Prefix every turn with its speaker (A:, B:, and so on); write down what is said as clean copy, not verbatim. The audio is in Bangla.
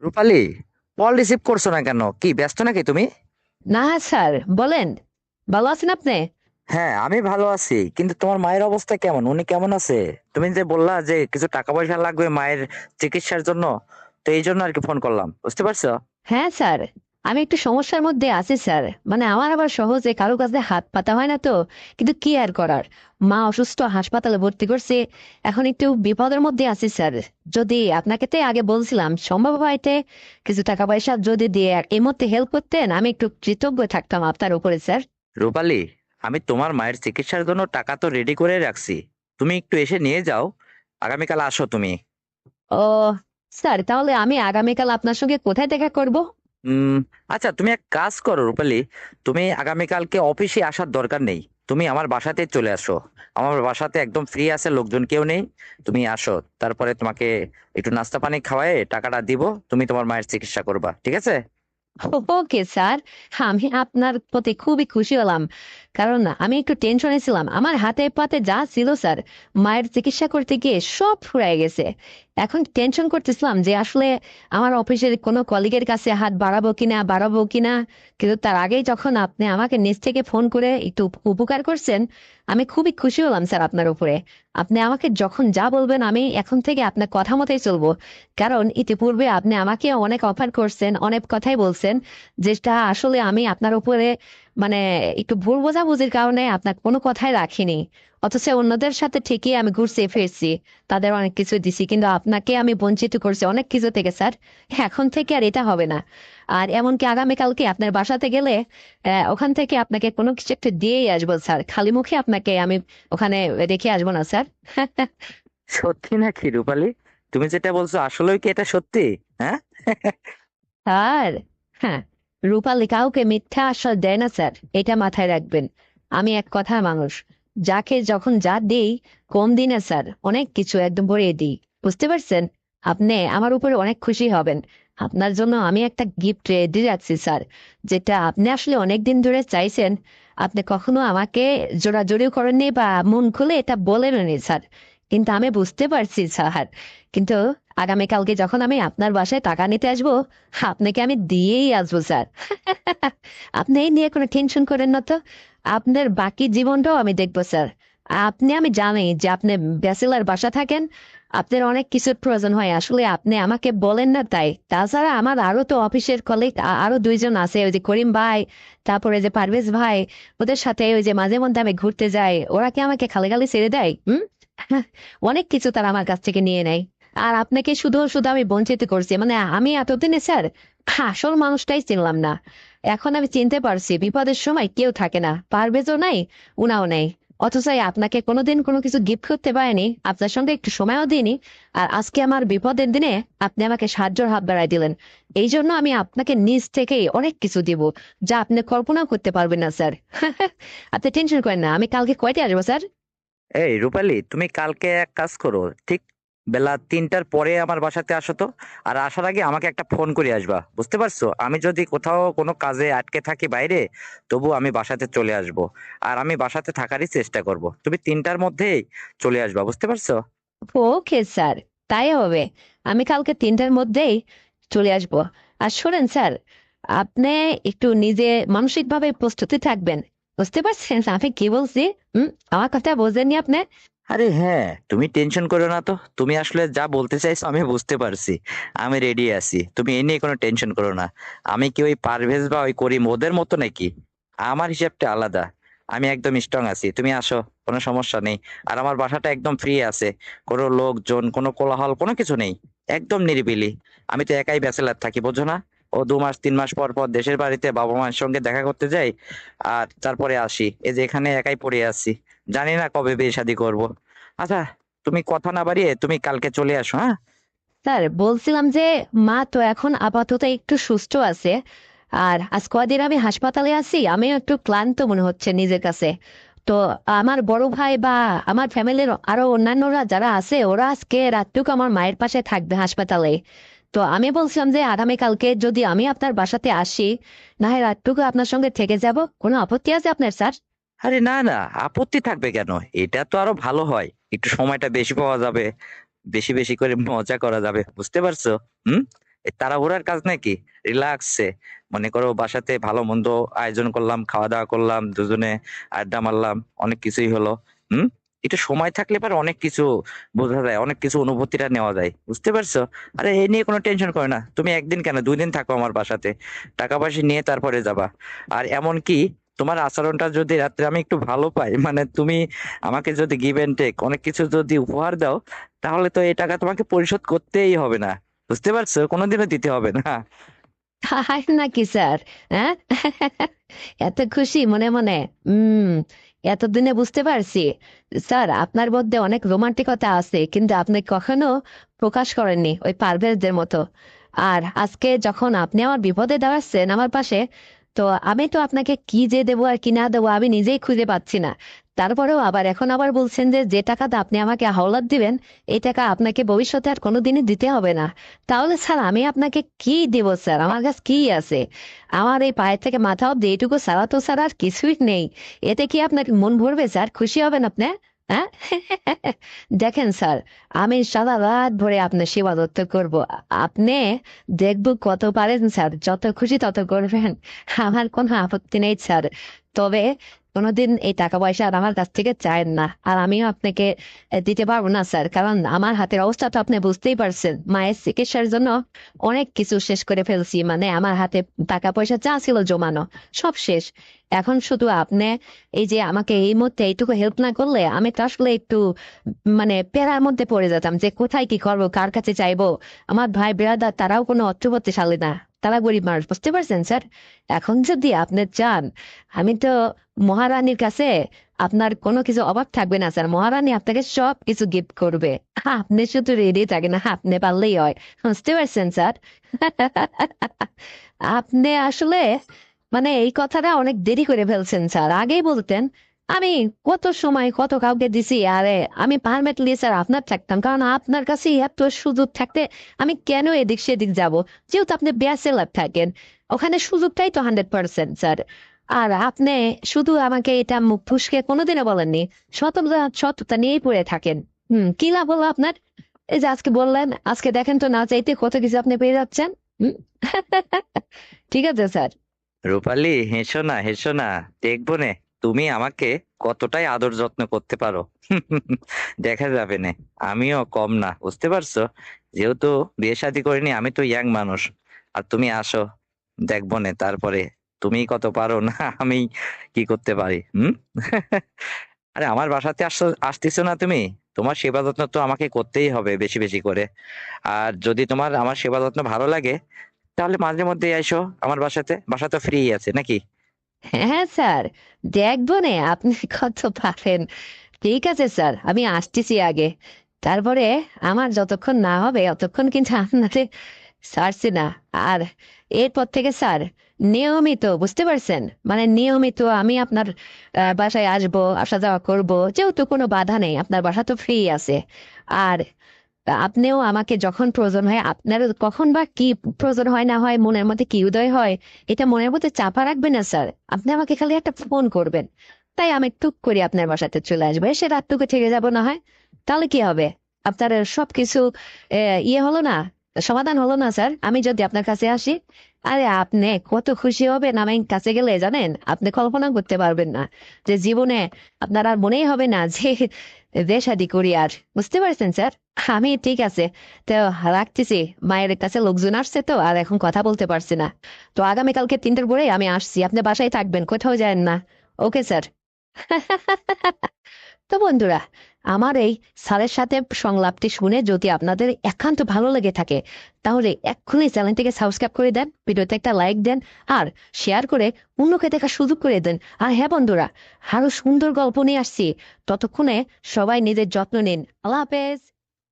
A: রূপালী, কল রিসিভ করছো না কেন? কি ব্যস্ত নাকি তুমি?
B: না স্যার, বলেন। ভালো আছেন আপনি?
A: হ্যাঁ, আমি ভালো আছি, কিন্তু তোমার মায়ের অবস্থা কেমন? উনি কেমন আছে? তুমি যে বললা যে কিছু টাকা পয়সা লাগবে মায়ের চিকিৎসার জন্য, তো এই জন্য আর কি ফোন করলাম, বুঝতে পারছো?
B: হ্যাঁ স্যার, আমি একটু সমস্যার মধ্যে আছি স্যার। মানে আমার আবার সহজে কারো কাছে হাত পাতা হয় না তো। কিন্তু কি আর করার, মা অসুস্থ, হাসপাতালে ভর্তি করছে। এখন একটু বিপদের মধ্যে আছি স্যার। যদি আপনাকে তো আগে বলছিলাম, সম্ভব হয়তো কিছু টাকা পয়সা যদি দিয়ে এই মুহূর্তে হেল্প করতেন, আমি একটু কৃতজ্ঞ থাকতাম আপনার উপরে স্যার।
A: রূপালী, আমি তোমার মায়ের চিকিৎসার জন্য টাকা তো রেডি করে রাখছি, তুমি একটু এসে নিয়ে যাও। আগামীকাল আসো তুমি।
B: ও স্যার, তাহলে আমি আগামীকাল আপনার সঙ্গে কোথায় দেখা করব?
A: উম আচ্ছা, তুমি এক কাজ করো রূপালী, তুমি আগামীকালকে অফিসে আসার দরকার নেই, তুমি আমার বাসাতে চলে আসো। আমার বাসাতে একদম ফ্রি আছে, লোকজন কেউ নেই। তুমি আসো, তারপরে তোমাকে একটু নাস্তা পানি খাওয়ায়ে টাকাটা দিব, তুমি তোমার মায়ের চিকিৎসা করবা, ঠিক আছে?
B: ওকে স্যার, আমি আপনার প্রতি খুবই খুশি হলাম। কারণ আমি একটু টেনশনে ছিলাম, আমার হাতে পাতে যা ছিল স্যার, মায়ের চিকিৎসা করতে গিয়ে সব ফুরায় গেছে। এখন টেনশন করতেছিলাম যে আসলে আমার অফিসের কোনো কলিগের কাছে হাত বাড়াবো কিনা। কিন্তু তার আগেই যখন আপনি আমাকে নিজ থেকে ফোন করে একটু উপকার করছেন, আমি খুবই খুশি হলাম স্যার আপনার উপরে। আপনি আমাকে যখন যা বলবেন আমি এখন থেকে আপনার কথা মতোই চলবো। কারণ ইতিপূর্বে আপনি আমাকে অনেক অফার করছেন, অনেক কথাই বলছেন, যেটা আসলে আমি আপনার উপরে মানে একটু ভুল বোঝাবুঝির কারণে আপনার কোনো কথাই রাখিনি। অথচ অন্যদের সাথে ঠিকই আমি ঘুরছি ফিরছি, তাদের অনেক কিছু দিছি, কিন্তু আপনাকে আমি বঞ্চিত করছি অনেক কিছু থেকে স্যার। এখন থেকে আর এটা হবে না। আর এমনকি আগামীকালকে আপনার বাসাতে গেলে ওখান থেকে আপনাকে কোনো কিছু একটা দিয়েই আসবো স্যার, খালি মুখে আপনাকে আমি ওখানে রেখে আসবো না স্যার।
A: সত্যি নাকি রূপালী? তুমি যেটা বলছো আসলেই কি এটা সত্যি? হ্যাঁ।
B: স্যার, হ্যাঁ, রূপালী কাউকে মিথ্যা আশ্বাস দেয় না স্যার, এটা মাথায় রাখবেন। আমি এক কথার মানুষ, যাকে যখন যা দিই, কম দিনে স্যার অনেক কিছু একদম ভরিয়ে দিই। বুঝতে পারছেন? আপনি আমার উপরে অনেক খুশি হবেন। আপনার জন্য আমি একটা গিফট রেডি রাখছি স্যার, যেটা আপনি আসলে অনেক দিন ধরে চাইছেন। আপনি কখনো আমাকে জোরাজুরিও করেননি বা মন খুলে এটা বলেননি স্যার। কিন্তু আমি বুঝতে পারছি স্যার। কিন্তু আগামীকালকে যখন আমি আপনার বাসায় টাকা নিতে আসবো, আপনাকে আমি দিয়েই আসবো স্যার। আপনি এই নিয়ে কোনো টেনশন করেন না তো। আপনার বাকি জীবনটাও আমি দেখবো স্যার। আমি জানি যে আপনি ব্যাচেলার বাসা থাকেন, আপনার অনেক কিছুর প্রয়োজন হয়, আসলে আপনি আমাকে বলেন না তাই। তাছাড়া আমার আরো তো অফিসের কলিগ আরো দুইজন আছে, ওই যে করিম ভাই, তারপরে যে পারভেজ ভাই। ওদের সাথে ওই যে মাঝে মধ্যে আমি ঘুরতে যাই, ওরা কি আমাকে খালি খালি ছেড়ে দেয়? অনেক কিছু তারা আমার কাছ থেকে নিয়ে নেয়। আর আপনাকে শুধু শুধু আমি বঞ্চিত করছি, মানে আমি এতদিনে স্যার আসল মানুষটাই চিনলাম না। এখন আমি চিনতে পারছি বিপদের সময় কেউ থাকে না, পারভেজও নাই, উনাও নেই। অথচ এই আপনাকে কোনোদিন কোনো কিছু গিফট করতে পারেনি, আপনার সঙ্গে একটু সময়ও দিইনি। আর আজকে আমার বিপদের দিনে আপনি আমাকে সাহায্যের হাত বাড়াই দিলেন। এই জন্য আমি আপনাকে নিজ থেকেই অনেক কিছু দিব, যা আপনি কল্পনাও করতে পারবেন না স্যার। আপনি টেনশন করেন না, আমি কালকে কয়টা আসবো স্যার?
A: এই রূপালী, তুমি কালকে এক কাজ করো, ঠিক বেলা 3টার পরে আমার বাসাতে আসো তো। আর আসার আগে আমাকে একটা ফোন করে আসবা, বুঝতে পারছো? আমি যদি কোথাও কোনো কাজে আটকে থাকি বাইরে, তবু আমি বাসাতে চলে আসব। আর আমি বাসাতে থাকারই চেষ্টা করব, তুমি 3টার মধ্যেই চলে আসবা, বুঝতে পারছো?
B: ওকে স্যার, তাই হবে। আমি কালকে 3টার মধ্যেই চলে আসব। আর শোনেন স্যার, আপনি একটু নিজে মানসিকভাবে প্রস্তুতি থাকবেন। বুঝতে পারছেন আমি কি বলছি? আমার কথা বোঝেননি আপনি?
A: আরে হ্যাঁ, তুমি টেনশন করো না তো, তুমি আসলে যা বলতে চাইছো আমি বুঝতে পারছি। আমি রেডি আছি, তুমি এ নিয়ে কোনো টেনশন করো না। আমি কি ওই পারভেজ বা ওই করিম ওদের মতো নাকি? আমার হিসাবটা আলাদা। আমি একদম স্ট্রং আছি, তুমি আসো, কোনো সমস্যা নেই। আর আমার বাসাটা একদম ফ্রি আছে, কোনো লোকজন, কোনো কোলাহল, কোনো কিছু নেই। একদম নিরিবিলি। আমি তো একাই ব্যাচেলার থাকি, বোঝো না? ও 2 মাস 3 মাস পর পর দেশের বাড়িতে বাবা মায়ের সঙ্গে দেখা করতে যাই, আর তারপরে আসি, এই যে এখানে একাই পড়ে আছি। জানি না কবে বিয়ে শাদী করবো। আচ্ছা, তুমি কথা না বাড়িয়ে তুমি কালকে চলে আসো, হ্যাঁ?
B: স্যার বলছিলাম যে মা তো এখন আপাতত একটু সুস্থ আছে। আর আজ কদিন আমি হাসপাতালে আছি, আমিও একটু ক্লান্ত মনে হচ্ছে নিজের কাছে। তো আমার বড় ভাই বা আমার ফ্যামিলির আরো অন্যান্যরা যারা আছে, ওরা আজকে রাতটুকু আমার মায়ের পাশে থাকবে হাসপাতালে। তো আমি বলছিলাম যে আগামীকালকে যদি আমি আপনার বাসাতে আসি, না হয় রাতটুকু আপনার সঙ্গে থেকে যাব, কোনো আপত্তি আছে আপনার স্যার?
A: আরে না না, আপত্তি থাকবে কেন? এটা তো আরো ভালো হয়, একটু সময়টা বেশি পাওয়া যাবে, বেশি বেশি করে মজা করা যাবে, বুঝতে পারছো? হুম। এই তাড়াহুড়ার কাজ নাকি? রিল্যাক্সে মনে করো বাসাতে ভালো মন্দ আয়োজন করলাম, খাওয়া দাওয়া করলাম, দুজনে আড্ডা মারলাম, অনেক কিছুই হলো। হুম। একটু সময় থাকলে পরে অনেক কিছু বোঝা যায়, অনেক কিছু অনুভূতিটা নেওয়া যায়, বুঝতে পারছো? আরে এই নিয়ে কোনো টেনশন করো না, তুমি একদিন কেন 2 দিন থাকো আমার বাসাতে, টাকা পয়সা নিয়ে তারপরে যাবা। আর এমন কি, তোমার আচরণটা যদি রাত্রে আমি একটু ভালো পাই, মানে তুমি আমাকে যদি গিভ এন্ড টেক অনেক কিছু যদি উপহার দাও, তাহলে তো এই টাকা তোমাকে পরিশোধ করতেই হবে না, বুঝতে পারছো? কোনোদিনও দিতে হবে না।
B: তাই নাকি স্যার? হ্যাঁ, এত খুশি মনে মনে। হুম, এতদিনে বুঝতে পারছি স্যার আপনার মধ্যে অনেক রোমান্টিকতা আছে, কিন্তু আপনি কখনো প্রকাশ করেননি ওই পারভেজদের মতো। আর আজকে যখন আপনি আমার বিপদে দাঁড়াচ্ছেন আমার পাশে, তো আমি তো আপনাকে কি যে দেবো আর কি না দেবো আমি নিজেই খুঁজে পাচ্ছি না। তারপরেও আবার এখন আবার বলছেন যে যে টাকাটা আপনি আমাকে হাওলাত দিবেন, এই টাকা আপনাকে ভবিষ্যতে আর কোনোদিনই দিতে হবে না। তাহলে স্যার আমি আপনাকে কি দেব স্যার? আমার কাছে কি আছে? আমার এই পায়ের থেকে মাথা অব্দি এইটুকু ছাড়া তো স্যার আর কিছুই নেই। এতে কি আপনার মন ভরবে স্যার? খুশি হবেন আপনি? হ্যাঁ। দেখেন স্যার, আমি সারা রাত ভরে আপনার সেবা যত্ন করবো। আপনি দেখবো কত পারেন স্যার, যত খুশি তত করবেন। আমার কোনো আপত্তি নেই স্যার। তবে কোনোদিন এই টাকা পয়সা আর আমার কাছ থেকে চায়েন না, আর আমিও আপনাকে দিতে পারবো না স্যার, কারণ আমার হাতের অবস্থা তো আপনি বুঝতেই পারছেন। মায়ের চিকিৎসার জন্য অনেক কিছু শেষ করে ফেলছি, মানে আমার হাতে টাকা পয়সা যা ছিল জমানো সব শেষ। এখন শুধু আপনি এই যে আমাকে এই মুহূর্তে এইটুকু হেল্প না করলে আমি তো আসলে একটু মানে পেরার মধ্যে পড়ে যেতাম যে কোথায় কি করবো, কার কাছে চাইবো। আমার ভাই ব্রাদার তারাও কোনো অর্থবর্তীশালী না, তারা গরিব মানুষ, বুঝতে পারছেন স্যার? এখন যদি আপনি চান, আমি তো মহারানীর কাছে আপনার কোনো কিছু অভাব থাকবে না স্যার। মহারানী আপনাকে সব কিছু গিফট করবে, আপনি শুধু রেডি থাকেন, আপনি পারলেই হয়। বুঝতে পারছেন স্যার? আপনি আসলে মানে এই কথাটা অনেক দেরি করে ফেলছেন স্যার, আগেই বলতেন। আমি কত সময় কত কাউকে দিছি, আরে আমি পারমানেন্টলি স্যার আপনার থাকতাম, কারণ আপনার কাছে এত সুযোগ থাকতে আমি কেন এদিক সেদিক যাব? যেহেতু আপনি ব্যাচেলার থাকেন, ওখানে সুযোগটাই তো 100% স্যার। আর আপনি শুধু আমাকে এটা মুখ ফুসকে কোনোদিনও বলেননি, সততা সততা নিয়েই পড়ে থাকেন। কি লাভ হলো আপনার? এই যে আজকে বললেন, আজকে দেখেন তো না চাইতে কত কিছু আপনি পেয়ে যাচ্ছেন। হুম। ঠিক আছে স্যার।
A: রূপালী, হেসো না হেসো না, দেখবো নে তুমি আমাকে কতটাই আদর যত্ন করতে পারো। দেখা যাবে নে, আমিও কম না, বুঝতে পারছো? যেহেতু বিয়ে শাদী করিনি, আমি তো ইয়াং মানুষ। আর তুমি আসো, দেখবো নে তারপরে তুমি কত পারো না আমি কি করতে পারি। হুম। আরে আমার বাসাতে আসতেছো না তুমি? তোমার সেবা যত্ন তো আমাকে করতেই হবে বেশি বেশি করে। আর যদি তোমার আমার সেবা যত্ন ভালো লাগে, তাহলে মাঝে মধ্যে এসো আমার বাসাতে, বাসা তো ফ্রি আছে নাকি?
B: হ্যাঁ স্যার, দেখবো নে আপনি কত পারেন। ঠিক আছে স্যার, আমি আসতেছি আগে, তারপরে আমার যতক্ষণ না হবে অতক্ষণ কিন্তু আপনাকে ছাড়ছি না। আর এরপর থেকে স্যার নিয়মিত, বুঝতে পারছেন, মানে নিয়মিত আমি আপনার বাসায় আসবো, আসা যাওয়া করবো, যেহেতু কোনো বাধা নেই, আপনার বাসা তো ফ্রি আছে। আর আপনিও আমাকে যখন প্রয়োজন হয়, আপনার কখন বা কি প্রয়োজন হয় না হয়, মনের মধ্যে কি উদয় হয়, এটা মনের মধ্যে চাপা রাখবেন না স্যার। আপনি আমাকে খালি একটা ফোন করবেন, তাই আমি টুক করে আপনার বাসাতে চলে আসবো, এসে রাতটুকু থেকে যাব না হয়। তাহলে কি হবে? আপনার সবকিছু ইয়ে হলো না, সমাধান হলো না স্যার, আমি যদি আপনার কাছে আসি? আরে আপনি কত খুশি হবেন আমি কাছে গেলে, জানেন? আপনি কল্পনা করতে পারবেন না যে জীবনে আপনার আর মনেই হবে না যে বেশাদি করি আর। বুঝতে পারছেন স্যার? আমি ঠিক আছে, তো রাখতেছি, মায়ের কাছে লোকজন আসছে তো আর এখন কথা বলতে পারছি না। তো আগামীকালকে 3টের পরে আমি আসছি, আপনি বাসায় থাকবেন, কোথাও যাবেন না। Okay sir. তো বন্ধুরা, আমার এই স্যারের সাথে সংলাপটি শুনে যদি আপনাদের একান্ত ভালো লেগে থাকে, তাহলে এক্ষুনি চ্যানেলটিকে সাবস্ক্রাইব করে দেন, ভিডিওতে একটা লাইক দেন, আর শেয়ার করে অন্যকে দেখার সুযোগ করে দেন। আর হ্যাঁ বন্ধুরা, আরো সুন্দর গল্প নিয়ে আসছি, ততক্ষণে সবাই নিজের যত্ন নিন। আল্লাহ হাফেজ।